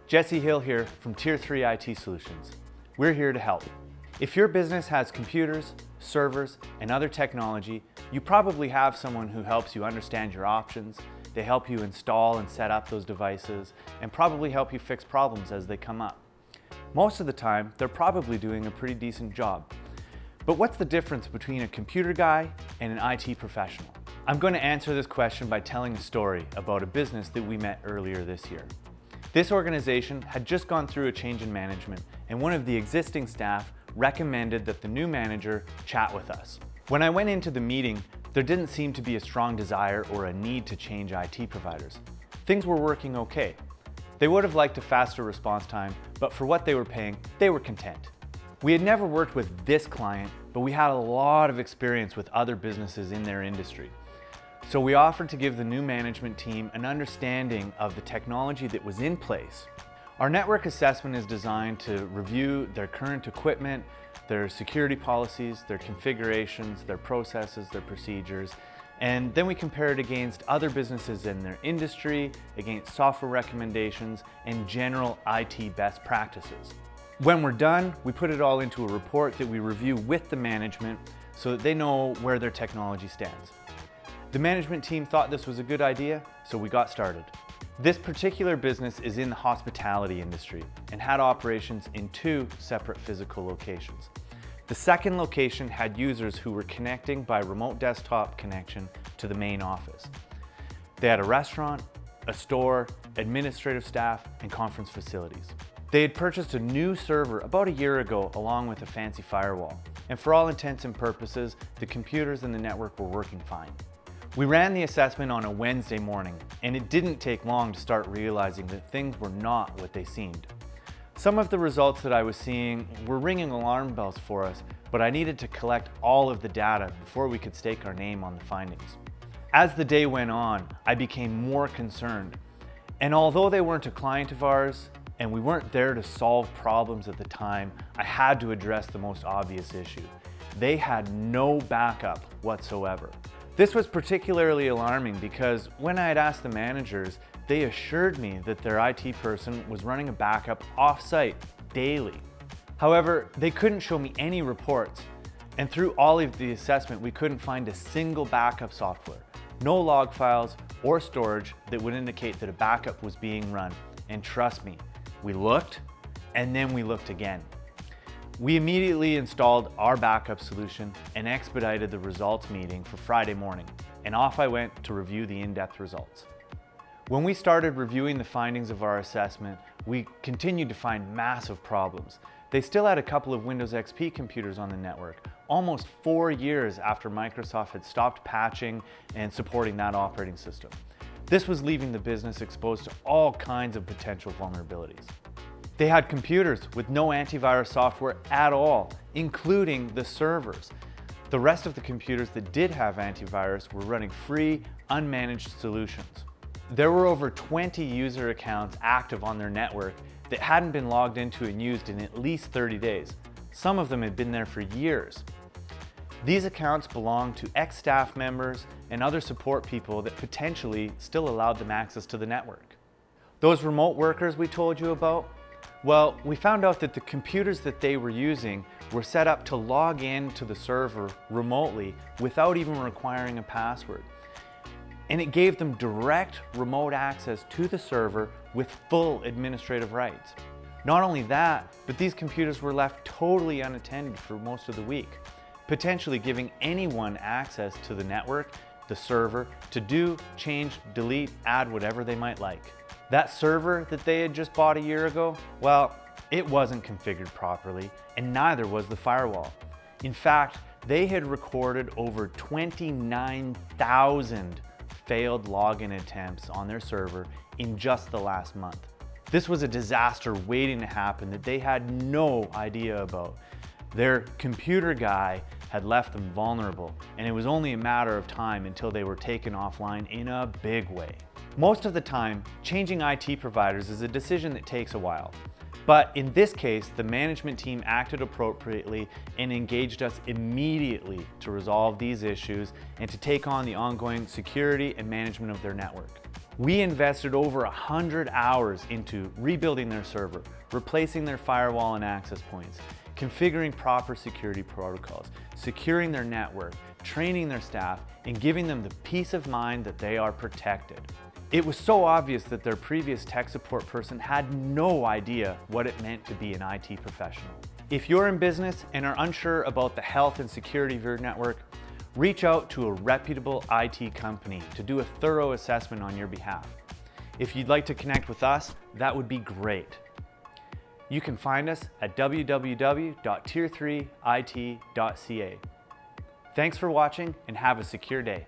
Jesse Hill here from Tier 3 IT Solutions. We're here to help. If your business has computers, servers, and other technology, you probably have someone who helps you understand your options. They help you install and set up those devices and probably help you fix problems as they come up. Most of the time, they're probably doing a pretty decent job. But what's the difference between a computer guy and an IT professional? I'm going to answer this question by telling a story about a business that we met earlier this year. This organization had just gone through a change in management, and one of the existing staff recommended that the new manager chat with us. When I went into the meeting, there didn't seem to be a strong desire or a need to change IT providers. Things were working okay. They would have liked a faster response time, but for what they were paying, they were content. We had never worked with this client, but we had a lot of experience with other businesses in their industry. So we offered to give the new management team an understanding of the technology that was in place. Our network assessment is designed to review their current equipment, their security policies, their configurations, their processes, their procedures, and then we compare it against other businesses in their industry, against software recommendations, and general IT best practices. When we're done, we put it all into a report that we review with the management so that they know where their technology stands. The management team thought this was a good idea, so we got started. This particular business is in the hospitality industry and had operations in 2 separate physical locations. The second location had users who were connecting by remote desktop connection to the main office. They had a restaurant, a store, administrative staff, and conference facilities. They had purchased a new server about a year ago along with a fancy firewall. And for all intents and purposes, the computers and the network were working fine. We ran the assessment on a Wednesday morning, and it didn't take long to start realizing that things were not what they seemed. Some of the results that I was seeing were ringing alarm bells for us, but I needed to collect all of the data before we could stake our name on the findings. As the day went on, I became more concerned. And although they weren't a client of ours, and we weren't there to solve problems at the time, I had to address the most obvious issue. They had no backup whatsoever. This was particularly alarming because when I had asked the managers, they assured me that their IT person was running a backup off-site daily. However, they couldn't show me any reports, and through all of the assessment, we couldn't find a single backup software, no log files or storage that would indicate that a backup was being run. And trust me, we looked, and then we looked again. We immediately installed our backup solution and expedited the results meeting for Friday morning, and off I went to review the in-depth results. When we started reviewing the findings of our assessment, we continued to find massive problems. They still had a couple of Windows XP computers on the network, almost 4 years after Microsoft had stopped patching and supporting that operating system. This was leaving the business exposed to all kinds of potential vulnerabilities. They had computers with no antivirus software at all, including the servers. The rest of the computers that did have antivirus were running free, unmanaged solutions. There were over 20 user accounts active on their network that hadn't been logged into and used in at least 30 days. Some of them had been there for years. These accounts belonged to ex-staff members and other support people that potentially still allowed them access to the network. Those remote workers we told you about, well, we found out that the computers that they were using were set up to log in to the server remotely without even requiring a password. And it gave them direct remote access to the server with full administrative rights. Not only that, but these computers were left totally unattended for most of the week, potentially giving anyone access to the network, the server, to do, change, delete, add whatever they might like. That server that they had just bought a year ago, well, it wasn't configured properly, and neither was the firewall. In fact, they had recorded over 29,000 failed login attempts on their server in just the last month. This was a disaster waiting to happen that they had no idea about. Their computer guy had left them vulnerable, and it was only a matter of time until they were taken offline in a big way. Most of the time, changing IT providers is a decision that takes a while. But in this case, the management team acted appropriately and engaged us immediately to resolve these issues and to take on the ongoing security and management of their network. We invested over 100 hours into rebuilding their server, replacing their firewall and access points, configuring proper security protocols, securing their network, training their staff, and giving them the peace of mind that they are protected. It was so obvious that their previous tech support person had no idea what it meant to be an IT professional. If you're in business and are unsure about the health and security of your network, reach out to a reputable IT company to do a thorough assessment on your behalf. If you'd like to connect with us, that would be great. You can find us at www.tier3it.ca. Thanks for watching and have a secure day.